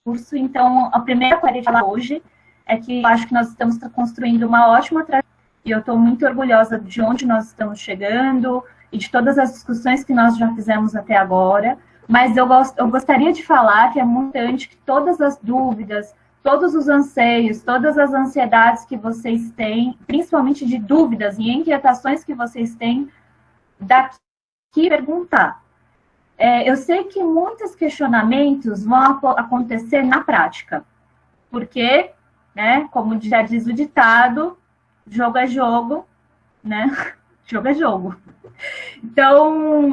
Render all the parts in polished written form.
curso. Então, a primeira coisa que eu falar hoje é que eu acho que nós estamos construindo uma ótima trajetória e eu estou muito orgulhosa de onde nós estamos chegando e de todas as discussões que nós já fizemos até agora. Mas eu gostaria de falar que é muito importante que todas as dúvidas, todos os anseios, todas as ansiedades que vocês têm, principalmente de dúvidas e inquietações que vocês têm, daqui perguntar. Eu sei que muitos questionamentos vão acontecer na prática, porque, né, como já diz o ditado, jogo é jogo, né? Jogo é jogo. Então,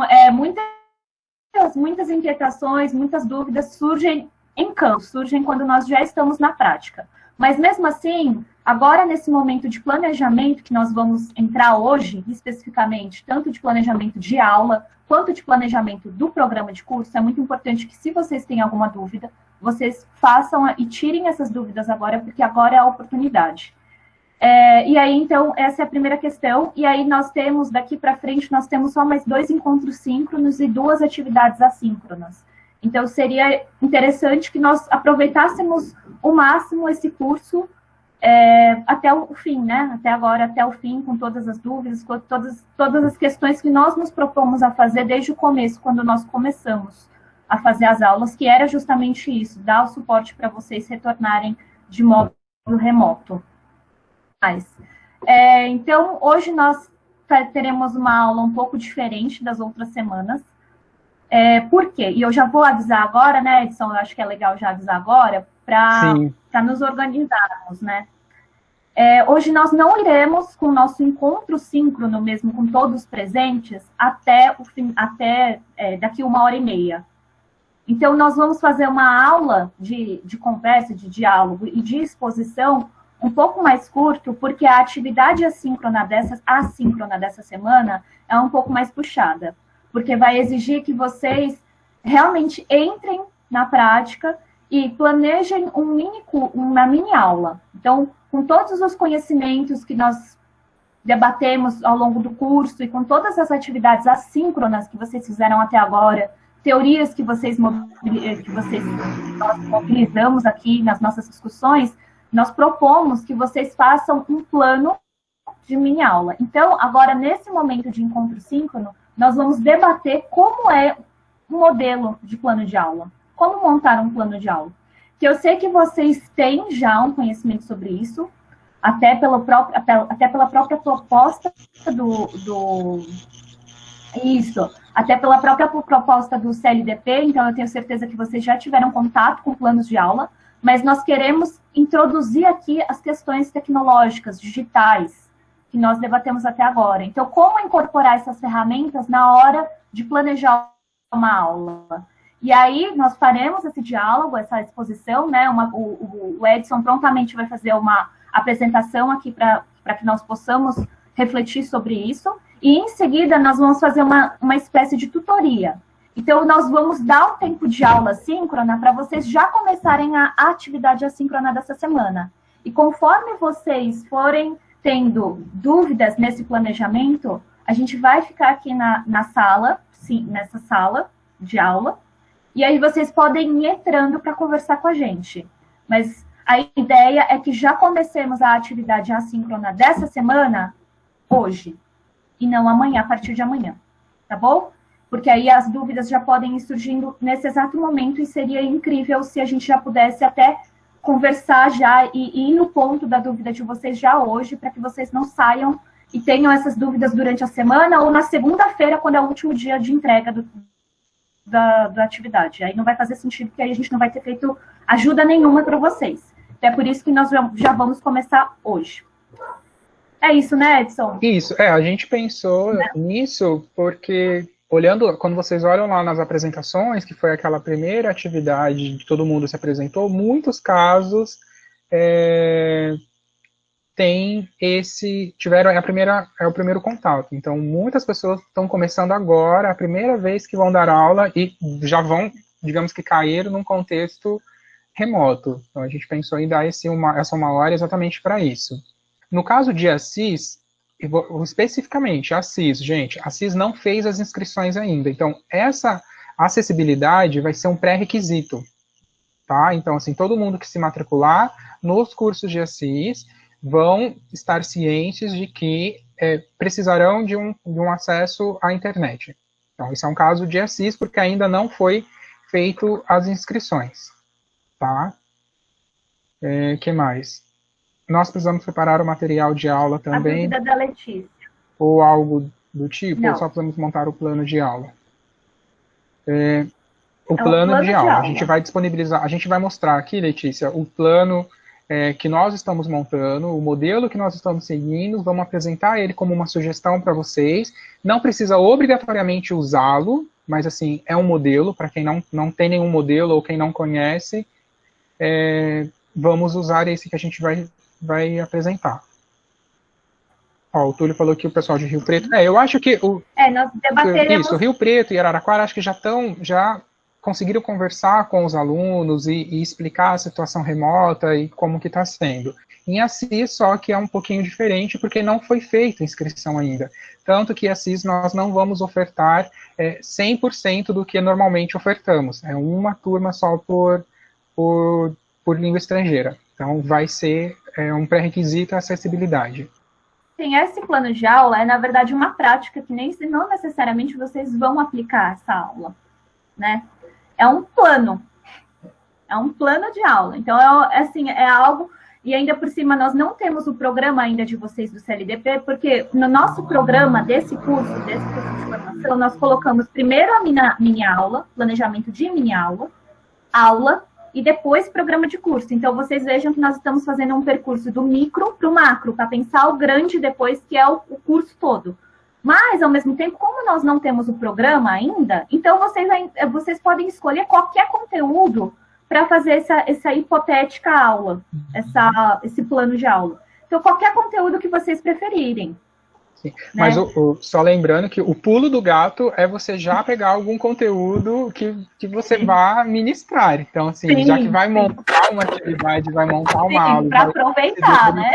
muitas inquietações, muitas dúvidas surgem em campo, surgem quando nós já estamos na prática. Mas mesmo assim, agora nesse momento de planejamento que nós vamos entrar hoje, especificamente, tanto de planejamento de aula, quanto de planejamento do programa de curso, é muito importante que, se vocês têm alguma dúvida, vocês façam e tirem essas dúvidas agora, porque agora é a oportunidade. E aí, então, essa é a primeira questão. E aí nós temos, daqui para frente, nós temos só mais 2 encontros síncronos e 2 atividades assíncronas. Então, seria interessante que nós aproveitássemos o máximo esse curso até o fim, né? Até agora, até o fim, com todas as dúvidas, com todas as questões que nós nos propomos a fazer desde o começo, quando nós começamos a fazer as aulas, que era justamente isso, dar o suporte para vocês retornarem de modo remoto. Então, hoje nós teremos uma aula um pouco diferente das outras semanas. Por quê? E eu já vou avisar agora, né, Edson? Eu acho que é legal já avisar agora, para nos organizarmos, né? Hoje nós não iremos com o nosso encontro síncrono mesmo, com todos presentes, até daqui 1h30. Então, nós vamos fazer uma aula de conversa, de diálogo e de exposição um pouco mais curto, porque a atividade assíncrona dessa semana é um pouco mais puxada, porque vai exigir que vocês realmente entrem na prática e planejem uma mini aula. Então, com todos os conhecimentos que nós debatemos ao longo do curso e com todas as atividades assíncronas que vocês fizeram até agora, teorias que nós mobilizamos aqui nas nossas discussões, nós propomos que vocês façam um plano de mini aula. Então, agora, nesse momento de encontro síncrono, nós vamos debater como é um modelo de plano de aula. Como montar um plano de aula. Que eu sei que vocês têm já um conhecimento sobre isso, até pela própria proposta até pela própria proposta do CLDP, então eu tenho certeza que vocês já tiveram contato com planos de aula, mas nós queremos introduzir aqui as questões tecnológicas, digitais, que nós debatemos até agora. Então, como incorporar essas ferramentas na hora de planejar uma aula? E aí, nós faremos esse diálogo, essa exposição, né? O Edson prontamente vai fazer uma apresentação aqui para que nós possamos refletir sobre isso. E, em seguida, nós vamos fazer uma espécie de tutoria. Então, nós vamos dar um tempo de aula síncrona para vocês já começarem a atividade assíncrona dessa semana. E conforme vocês forem tendo dúvidas nesse planejamento, a gente vai ficar aqui na sala, sim, nessa sala de aula, e aí vocês podem ir entrando para conversar com a gente. Mas a ideia é que já comecemos a atividade assíncrona dessa semana hoje, e não amanhã, a partir de amanhã, tá bom? Porque aí as dúvidas já podem ir surgindo nesse exato momento e seria incrível se a gente já pudesse até conversar já e ir no ponto da dúvida de vocês já hoje, para que vocês não saiam e tenham essas dúvidas durante a semana ou na segunda-feira, quando é o último dia de entrega da atividade. Aí não vai fazer sentido, porque aí a gente não vai ter feito ajuda nenhuma para vocês. Então é por isso que nós já vamos começar hoje. É isso, né, Edson? Isso, a gente pensou nisso porque, quando vocês olham lá nas apresentações, que foi aquela primeira atividade que todo mundo se apresentou, muitos casos tiveram o primeiro contato. Então, muitas pessoas estão começando agora, a primeira vez que vão dar aula e já vão, digamos que caíram num contexto remoto. Então, a gente pensou em dar essa 1h exatamente para isso. No caso de Assis, especificamente Assis, gente, Assis não fez as inscrições ainda. Então, essa acessibilidade vai ser um pré-requisito. tá? Então, assim, todo mundo que se matricular nos cursos de Assis vão estar cientes de que precisarão de um acesso à internet. Então, isso é um caso de Assis, porque ainda não foi feito as inscrições, tá? Que mais? Nós precisamos preparar o material de aula também. A dúvida da Letícia. Ou algo do tipo, não. ou só precisamos montar o plano de aula? O plano de aula. A gente vai disponibilizar, a gente vai mostrar aqui, Letícia, o plano que nós estamos montando, o modelo que nós estamos seguindo, vamos apresentar ele como uma sugestão para vocês. Não precisa obrigatoriamente usá-lo, mas assim, é um modelo, para quem não tem nenhum modelo ou quem não conhece, vamos usar esse que a gente vai apresentar. Ó, o Túlio falou que o pessoal de Rio Preto... eu acho que... nós debateremos... Isso, Rio Preto e Araraquara, acho que já conseguiram conversar com os alunos e explicar a situação remota e como que está sendo. Em Assis, só que é um pouquinho diferente, porque não foi feita inscrição ainda. Tanto que Assis nós não vamos ofertar 100% do que normalmente ofertamos. É uma turma só por língua estrangeira. Então, vai ser um pré-requisito a acessibilidade. Sim, esse plano de aula é, na verdade, uma prática que não necessariamente vocês vão aplicar essa aula, né? É um plano de aula. Então, é algo... E ainda por cima, nós não temos o programa ainda de vocês do CLDP, porque no nosso programa desse curso de formação, nós colocamos primeiro a mini-aula, planejamento de mini-aula, aula, e depois programa de curso. Então, vocês vejam que nós estamos fazendo um percurso do micro para o macro, para pensar o grande depois, que é o curso todo. Mas, ao mesmo tempo, como nós não temos o programa ainda, então vocês podem escolher qualquer conteúdo para fazer essa hipotética aula, esse plano de aula. Então, qualquer conteúdo que vocês preferirem. Sim. Mas só lembrando que o pulo do gato é você já pegar algum conteúdo que você vá ministrar. Então, assim, já que vai montar uma atividade, vai montar uma aula. Para aproveitar, né?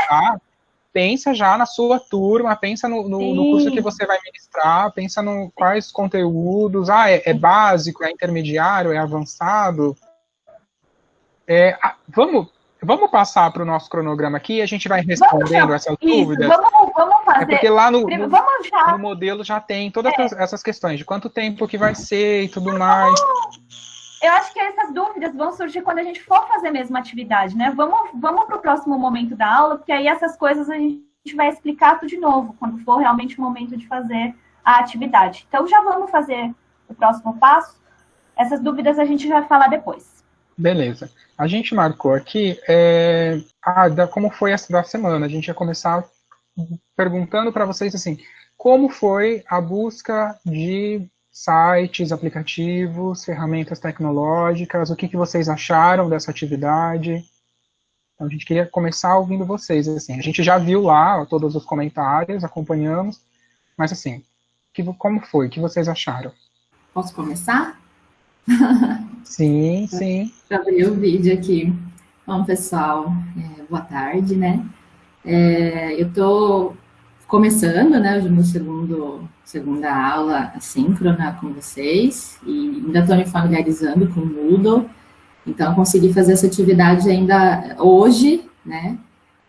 Pensa já na sua turma, pensa no curso que você vai ministrar, pensa no quais conteúdos, é básico, é intermediário, é avançado. Vamos passar para o nosso cronograma aqui e a gente vai respondendo essas dúvidas. Vamos fazer. Porque lá no modelo já tem todas essas questões, de quanto tempo que vai ser e tudo mais. Eu acho que essas dúvidas vão surgir quando a gente for fazer mesmo a atividade, né? Vamos para o próximo momento da aula, porque aí essas coisas a gente vai explicar tudo de novo, quando for realmente o momento de fazer a atividade. Então, já vamos fazer o próximo passo. Essas dúvidas a gente vai falar depois. Beleza. A gente marcou aqui como foi essa da semana. A gente ia começar perguntando para vocês assim, como foi a busca de sites, aplicativos, ferramentas tecnológicas, o que vocês acharam dessa atividade? Então, a gente queria começar ouvindo vocês, assim, a gente já viu lá todos os comentários, acompanhamos, mas assim, como foi? O que vocês acharam? Posso começar? Sim, sim. Já abri o vídeo aqui. Bom, pessoal, boa tarde, né? Eu estou começando, né, hoje meu segunda aula assíncrona com vocês, e ainda estou me familiarizando com o Moodle, então consegui fazer essa atividade ainda hoje, né,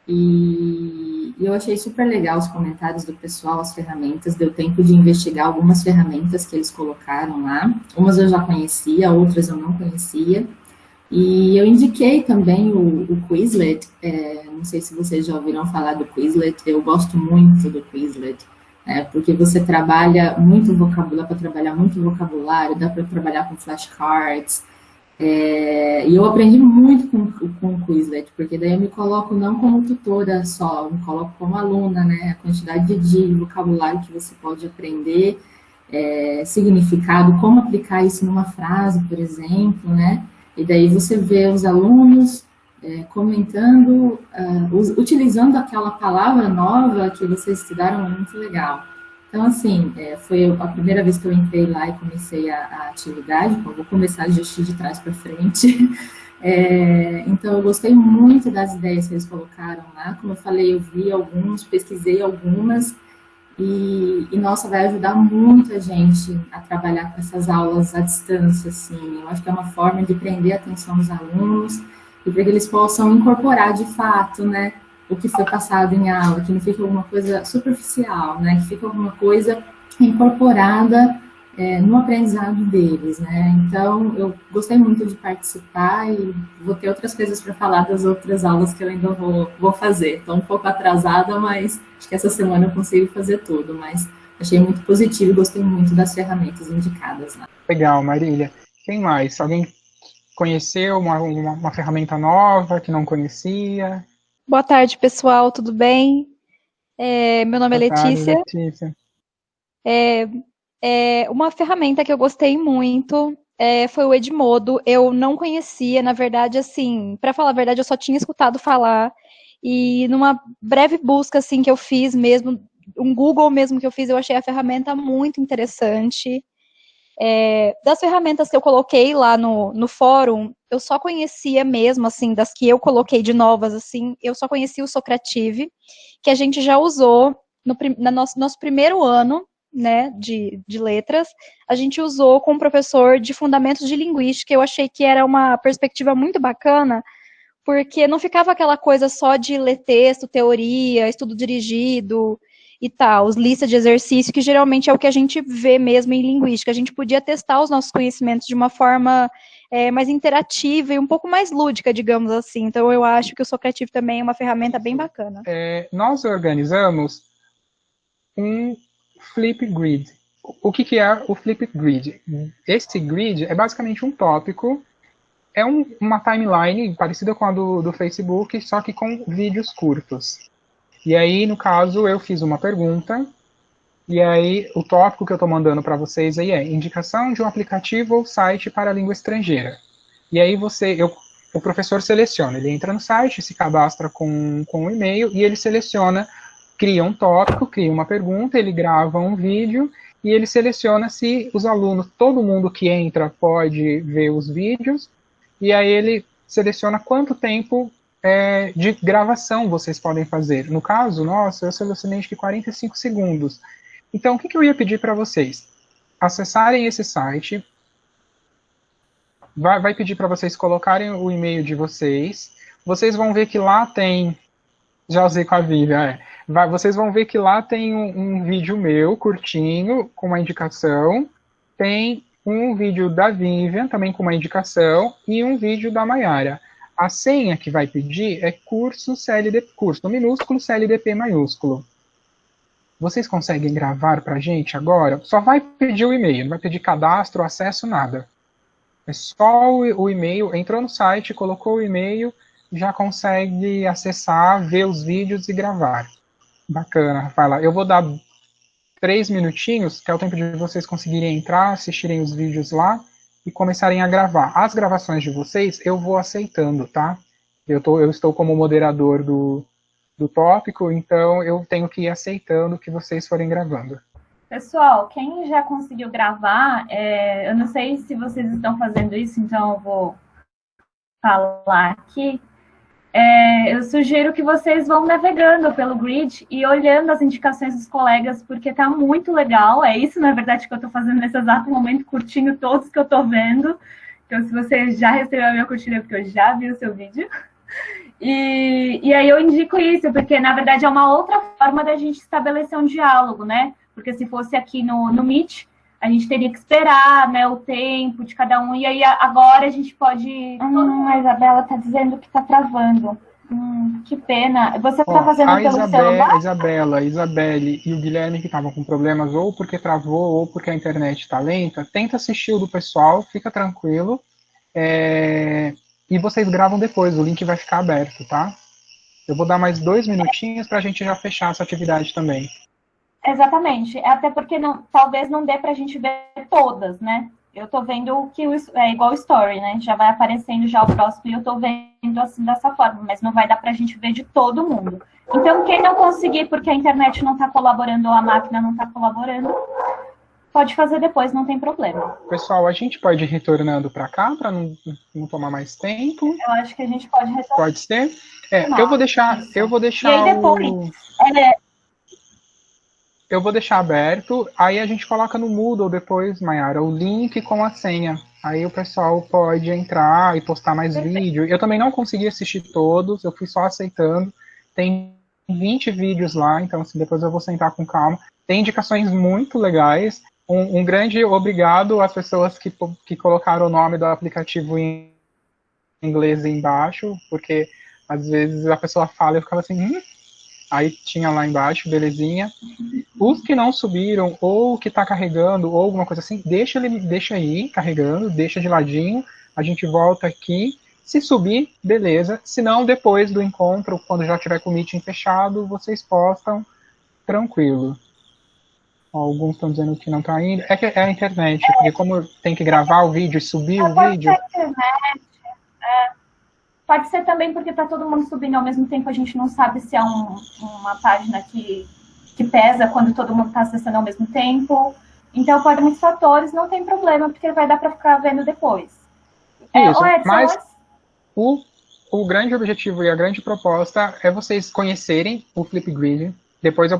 e eu achei super legal os comentários do pessoal, as ferramentas, deu tempo de investigar algumas ferramentas que eles colocaram lá, umas eu já conhecia, outras eu não conhecia, e eu indiquei também o Quizlet, não sei se vocês já ouviram falar do Quizlet, eu gosto muito do Quizlet, porque você trabalha muito vocabulário, dá para trabalhar muito vocabulário, dá para trabalhar com flashcards, e eu aprendi muito com o Quizlet, porque daí eu me coloco não como tutora só, eu me coloco como aluna, né, a quantidade de vocabulário que você pode aprender, significado, como aplicar isso numa frase, por exemplo, né, e daí você vê os alunos comentando, utilizando aquela palavra nova que vocês estudaram, muito legal. Então, assim, foi a primeira vez que eu entrei lá e comecei a atividade, então vou começar de trás para frente. Então, eu gostei muito das ideias que eles colocaram lá, como eu falei, eu vi alguns, pesquisei algumas, Nossa, vai ajudar muito a gente a trabalhar com essas aulas à distância, assim. Eu acho que é uma forma de prender a atenção dos alunos e para que eles possam incorporar de fato, né, o que foi passado em aula, que não fique alguma coisa superficial, né, que fique alguma coisa incorporada no aprendizado deles, né? Então, eu gostei muito de participar e vou ter outras coisas para falar das outras aulas que eu ainda vou fazer. Estou um pouco atrasada, mas acho que essa semana eu consigo fazer tudo. Mas achei muito positivo e gostei muito das ferramentas indicadas lá. Legal, Marília. Quem mais? Alguém conheceu uma ferramenta nova que não conhecia? Boa tarde, pessoal, tudo bem? Meu nome é Boa tarde, Letícia. Letícia. Uma ferramenta que eu gostei muito foi o Edmodo. Eu não conhecia, na verdade, assim, para falar a verdade, eu só tinha escutado falar. E numa breve busca, assim, que eu fiz mesmo, um Google mesmo que eu fiz, eu achei a ferramenta muito interessante. Das ferramentas que eu coloquei lá no fórum, eu só conhecia mesmo, assim, das que eu coloquei de novas, assim, eu só conhecia o Socrative, que a gente já usou no nosso primeiro ano, né, de letras, a gente usou com um professor de fundamentos de linguística. Eu achei que era uma perspectiva muito bacana, porque não ficava aquela coisa só de ler texto, teoria, estudo dirigido e tal, os listas de exercício, que geralmente é o que a gente vê mesmo em linguística. A gente podia testar os nossos conhecimentos de uma forma mais interativa e um pouco mais lúdica, digamos assim. Então, eu acho que o Socrative também é uma ferramenta bem bacana. Nós organizamos um Flipgrid. O que é o Flipgrid? Esse grid é basicamente um tópico, é uma timeline parecida com a do Facebook, só que com vídeos curtos. E aí, no caso, eu fiz uma pergunta, e aí o tópico que eu estou mandando para vocês aí é indicação de um aplicativo ou site para a língua estrangeira. E aí o professor seleciona, ele entra no site, se cadastra com um e-mail, e ele seleciona, cria um tópico, cria uma pergunta, ele grava um vídeo, e ele seleciona se os alunos, todo mundo que entra pode ver os vídeos, e aí ele seleciona quanto tempo de gravação vocês podem fazer. No caso, nossa, eu selecionei acho que 45 segundos. Então, o que eu ia pedir para vocês? Acessarem esse site, vai pedir para vocês colocarem o e-mail de vocês, vocês vão ver que lá tem, já usei com a Vivian, vocês vão ver que lá tem um vídeo meu, curtinho, com uma indicação, tem um vídeo da Vivian, também com uma indicação, e um vídeo da Mayara. A senha que vai pedir é curso CLDP, curso minúsculo, CLDP maiúsculo. Vocês conseguem gravar para a gente agora? Só vai pedir o e-mail, não vai pedir cadastro, acesso, nada. É só o e-mail, entrou no site, colocou o e-mail, já consegue acessar, ver os vídeos e gravar. Bacana, Rafaela. Eu vou dar 3 minutinhos, que é o tempo de vocês conseguirem entrar, assistirem os vídeos lá e começarem a gravar. As gravações de vocês eu vou aceitando, tá? Eu estou como moderador do tópico, então eu tenho que ir aceitando o que vocês forem gravando. Pessoal, quem já conseguiu gravar, eu não sei se vocês estão fazendo isso, então eu vou falar aqui. Eu sugiro que vocês vão navegando pelo grid e olhando as indicações dos colegas, porque tá muito legal. É isso, na verdade, que eu estou fazendo nesse exato momento, curtindo todos que eu estou vendo. Então, se você já recebeu a minha curtida, é porque eu já vi o seu vídeo. E aí eu indico isso, porque, na verdade, é uma outra forma da gente estabelecer um diálogo, né? Porque se fosse aqui no Meet, a gente teria que esperar, né, o tempo de cada um. E aí agora a gente pode... A Isabela está dizendo que está travando. Que pena. Você está fazendo pelo celular? A Isabelle e o Guilherme que estavam com problemas, ou porque travou, ou porque a internet está lenta, tenta assistir o do pessoal, fica tranquilo. E vocês gravam depois, o link vai ficar aberto, tá? Eu vou dar mais 2 minutinhos para a gente já fechar essa atividade também. Exatamente, até porque talvez não dê para a gente ver todas, né? Eu tô vendo que é igual o story, né? Já vai aparecendo já o próximo e eu tô vendo assim dessa forma, mas não vai dar pra gente ver de todo mundo. Então, quem não conseguir porque a internet não tá colaborando ou a máquina não tá colaborando, pode fazer depois, não tem problema. Pessoal, a gente pode ir retornando para cá para não tomar mais tempo? Eu acho que a gente pode retornar. Pode ser? Eu vou deixar E aí depois... eu vou deixar aberto, aí a gente coloca no Moodle depois, Mayara, o link com a senha. Aí o pessoal pode entrar e postar mais vídeo. Eu também não consegui assistir todos, eu fui só aceitando. Tem 20 vídeos lá, então assim, depois eu vou sentar com calma. Tem indicações muito legais. Um grande obrigado às pessoas que colocaram o nome do aplicativo em inglês embaixo, porque às vezes a pessoa fala e eu ficava assim, aí tinha lá embaixo, belezinha. Os que não subiram, ou que está carregando, ou alguma coisa assim, deixa aí carregando, deixa de ladinho, a gente volta aqui. Se subir, beleza. Se não, depois do encontro, quando já tiver com o meeting fechado, vocês postam tranquilo. Alguns estão dizendo que não está indo. É que é a internet, porque como tem que gravar o vídeo e subir o vídeo... Pode ser também porque está todo mundo subindo ao mesmo tempo, a gente não sabe se é uma página que pesa quando todo mundo está acessando ao mesmo tempo. Então, pode ter muitos fatores, não tem problema, porque vai dar para ficar vendo depois. Isso, Edson, mas o grande objetivo e a grande proposta é vocês conhecerem o Flipgrid. Depois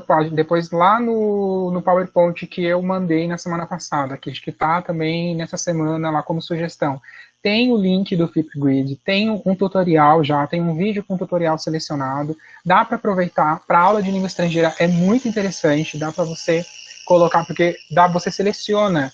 lá no PowerPoint que eu mandei na semana passada, que está também nessa semana lá como sugestão. Tem o link do Flipgrid, tem um tutorial já, tem um vídeo com tutorial selecionado, dá para aproveitar, para aula de língua estrangeira é muito interessante, dá para você colocar, porque você seleciona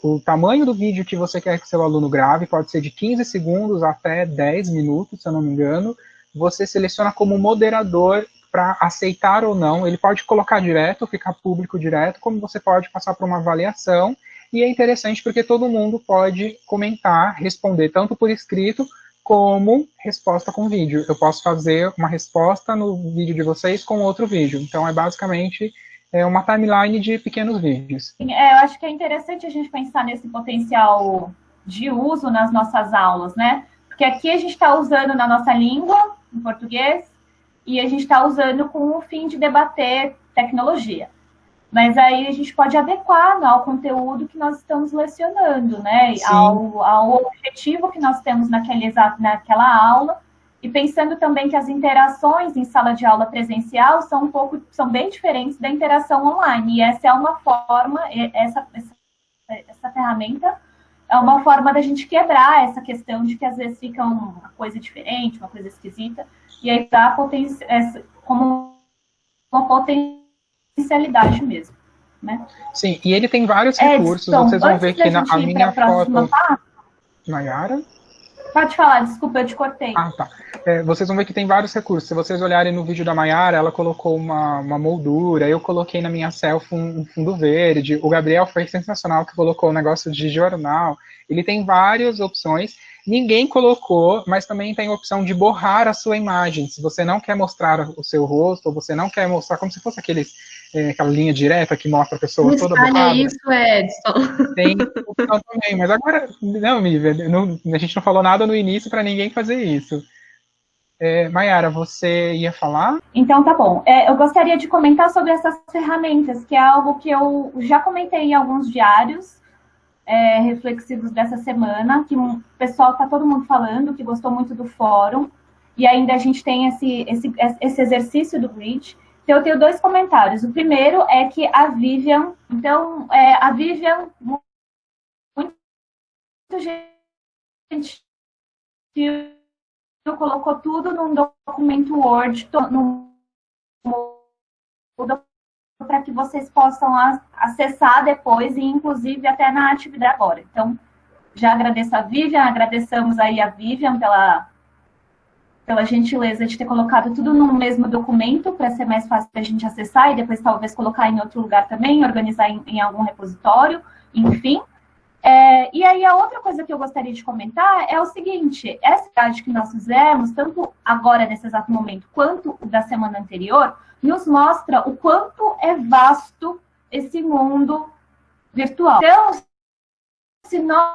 o tamanho do vídeo que você quer que seu aluno grave, pode ser de 15 segundos até 10 minutos, se eu não me engano, você seleciona como moderador para aceitar ou não, ele pode colocar direto, ficar público direto, como você pode passar por uma avaliação. E é interessante porque todo mundo pode comentar, responder tanto por escrito como resposta com vídeo. Eu posso fazer uma resposta no vídeo de vocês com outro vídeo. Então, é basicamente uma timeline de pequenos vídeos. Eu acho que é interessante a gente pensar nesse potencial de uso nas nossas aulas, né? Porque aqui a gente está usando na nossa língua, em português, e a gente está usando com o fim de debater tecnologia. Mas aí a gente pode adequar ao conteúdo que nós estamos lecionando, né? Ao objetivo que nós temos naquela aula. E pensando também que as interações em sala de aula presencial são bem diferentes da interação online. E essa é uma forma, essa ferramenta é uma forma da gente quebrar essa questão de que às vezes fica uma coisa diferente, uma coisa esquisita. E aí dá como uma potencialidade mesmo, né? Sim, e ele tem vários recursos. Vocês vão ver que a minha foto... Mayara? Pode falar, desculpa, eu te cortei. Ah, tá. Vocês vão ver que tem vários recursos. Se vocês olharem no vídeo da Mayara, ela colocou uma moldura, eu coloquei na minha selfie um fundo verde, o Gabriel foi sensacional que colocou um negócio de jornal. Ele tem várias opções. Ninguém colocou, mas também tem a opção de borrar a sua imagem. Se você não quer mostrar o seu rosto, ou você não quer mostrar como se fosse aquela linha direta que mostra a pessoa toda borrada. Isso, Edson. Tem opção também, mas agora, não, Mívia, a gente não falou nada no início para ninguém fazer isso. Mayara, você ia falar? Então, tá bom. Eu gostaria de comentar sobre essas ferramentas, que é algo que eu já comentei em alguns diários, reflexivos dessa semana, que o pessoal está todo mundo falando, que gostou muito do fórum, e ainda a gente tem esse exercício do grid. Então, eu tenho 2 comentários. O primeiro é que a Vivian, muita gente colocou tudo num documento Word, para que vocês possam acessar depois e, inclusive, até na atividade agora. Então, já agradeço a Vivian, agradecemos aí a Vivian pela gentileza de ter colocado tudo no mesmo documento, para ser mais fácil para a gente acessar e depois talvez colocar em outro lugar também, organizar em algum repositório, enfim. E aí, a outra coisa que eu gostaria de comentar é o seguinte: essa atividade que nós fizemos, tanto agora, nesse exato momento, quanto o da semana anterior, nos mostra o quanto é vasto esse mundo virtual. Então, se nós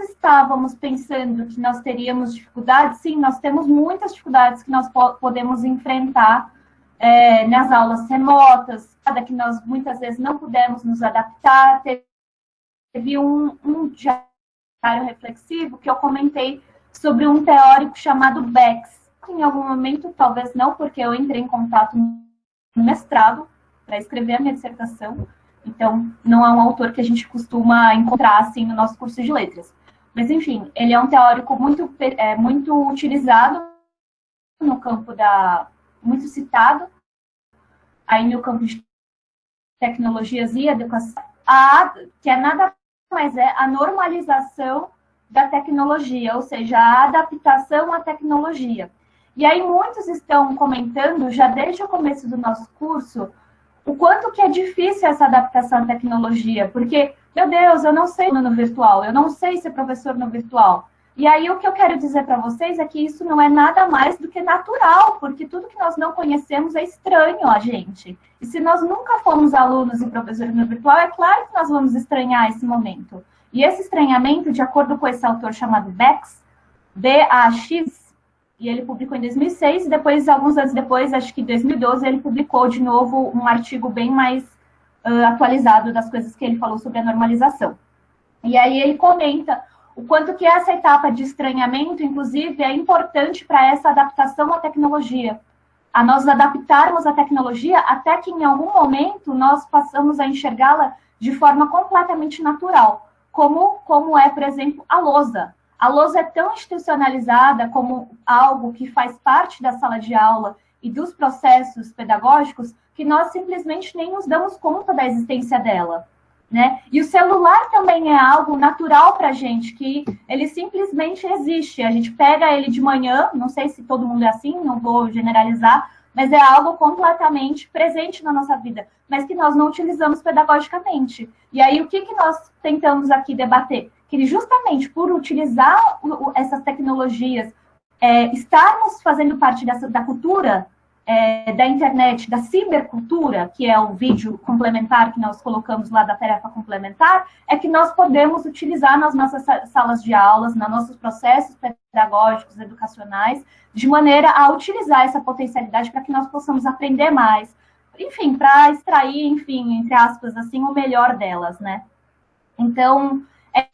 estávamos pensando que nós teríamos dificuldades, sim, nós temos muitas dificuldades que nós podemos enfrentar nas aulas remotas, que nós muitas vezes não pudemos nos adaptar. Teve um diário reflexivo que eu comentei sobre um teórico chamado Bex. Em algum momento, talvez não, porque eu entrei em contato no mestrado, para escrever a minha dissertação. Então, não é um autor que a gente costuma encontrar assim no nosso curso de letras. Mas, enfim, ele é um teórico muito utilizado no campo muito citado, aí no campo de tecnologias e educação, que é nada mais a normalização da tecnologia, ou seja, a adaptação à tecnologia. E aí muitos estão comentando, já desde o começo do nosso curso, o quanto que é difícil essa adaptação à tecnologia, porque, meu Deus, eu não sei no virtual, eu não sei ser professor no virtual. E aí o que eu quero dizer para vocês é que isso não é nada mais do que natural, porque tudo que nós não conhecemos é estranho a gente. E se nós nunca fomos alunos e professores no virtual, é claro que nós vamos estranhar esse momento. E esse estranhamento, de acordo com esse autor chamado Bax, B-A-X, e ele publicou em 2006, e depois, alguns anos depois, acho que em 2012, ele publicou de novo um artigo bem mais atualizado das coisas que ele falou sobre a normalização. E aí ele comenta o quanto que essa etapa de estranhamento, inclusive, é importante para essa adaptação à tecnologia. A nós adaptarmos à tecnologia até que, em algum momento, nós passamos a enxergá-la de forma completamente natural, como é, por exemplo, a lousa. A lousa é tão institucionalizada como algo que faz parte da sala de aula e dos processos pedagógicos que nós simplesmente nem nos damos conta da existência dela, né? E o celular também é algo natural para a gente, que ele simplesmente existe. A gente pega ele de manhã, não sei se todo mundo é assim, não vou generalizar, mas é algo completamente presente na nossa vida, mas que nós não utilizamos pedagogicamente. E aí, o que nós tentamos aqui debater? Que justamente por utilizar essas tecnologias, estarmos fazendo parte da cultura da internet, da cibercultura, que é o vídeo complementar que nós colocamos lá da tarefa complementar, é que nós podemos utilizar nas nossas salas de aulas, nos nossos processos pedagógicos, educacionais, de maneira a utilizar essa potencialidade para que nós possamos aprender mais, enfim, para extrair, enfim, entre aspas, assim, o melhor delas, né? Então,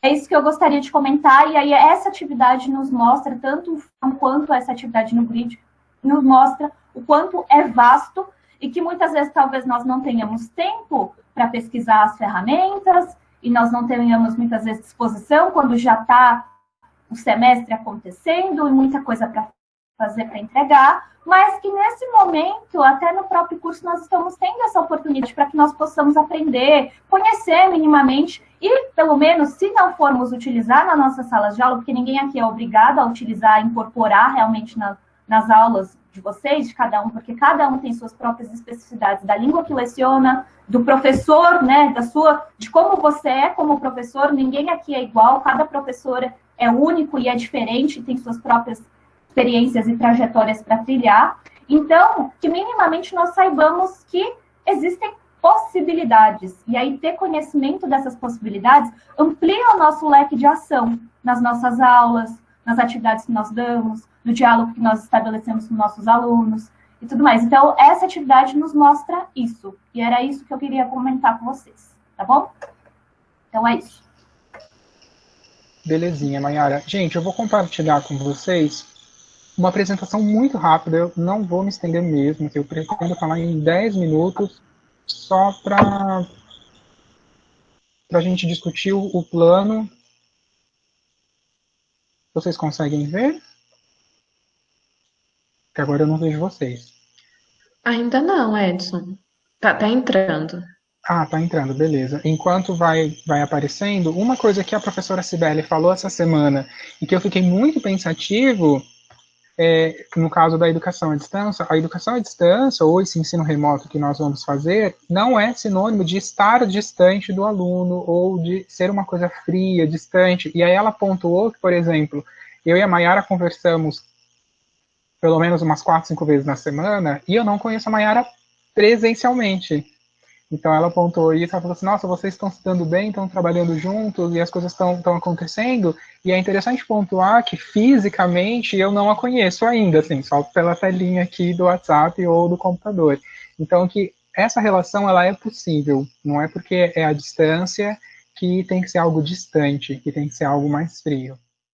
é isso que eu gostaria de comentar, e aí essa atividade nos mostra, tanto quanto essa atividade no grid, nos mostra o quanto é vasto e que muitas vezes talvez nós não tenhamos tempo para pesquisar as ferramentas e nós não tenhamos muitas vezes disposição quando já está o semestre acontecendo e muita coisa para fazer, para entregar, mas que nesse momento, até no próprio curso, nós estamos tendo essa oportunidade para que nós possamos aprender, conhecer minimamente e, pelo menos, se não formos utilizar nas nossas salas de aula, porque ninguém aqui é obrigado a utilizar, incorporar realmente nas aulas de vocês, de cada um, porque cada um tem suas próprias especificidades da língua que leciona, do professor, né, de como você é como professor, ninguém aqui é igual, cada professor é único e é diferente, tem suas próprias experiências e trajetórias para trilhar. Então, que minimamente nós saibamos que existem possibilidades, e aí ter conhecimento dessas possibilidades amplia o nosso leque de ação nas nossas aulas, nas atividades que nós damos, no diálogo que nós estabelecemos com nossos alunos e tudo mais. Então, essa atividade nos mostra isso. E era isso que eu queria comentar com vocês, tá bom? Então, é isso. Belezinha, Mayara. Gente, eu vou compartilhar com vocês uma apresentação muito rápida. Eu não vou me estender mesmo, que eu pretendo falar em 10 minutos, só para a gente discutir o plano. Vocês conseguem ver? Que agora eu não vejo vocês. Ainda não, Edson. Tá entrando. Ah, tá entrando, beleza. Enquanto vai aparecendo, uma coisa que a professora Cibele falou essa semana e que eu fiquei muito pensativo, no caso da educação à distância, a educação à distância, ou esse ensino remoto que nós vamos fazer, não é sinônimo de estar distante do aluno ou de ser uma coisa fria, distante. E aí ela pontuou que, por exemplo, eu e a Mayara conversamos pelo menos umas 4, 5 vezes na semana, e eu não conheço a Mayara presencialmente. Então ela apontou isso, ela falou assim, nossa, vocês estão se dando bem, estão trabalhando juntos, e as coisas estão acontecendo, e é interessante pontuar que fisicamente eu não a conheço ainda, assim, só pela telinha aqui do WhatsApp ou do computador. Então que essa relação, ela é possível, não é porque é a distância que tem que ser algo distante, que tem que ser algo mais frio.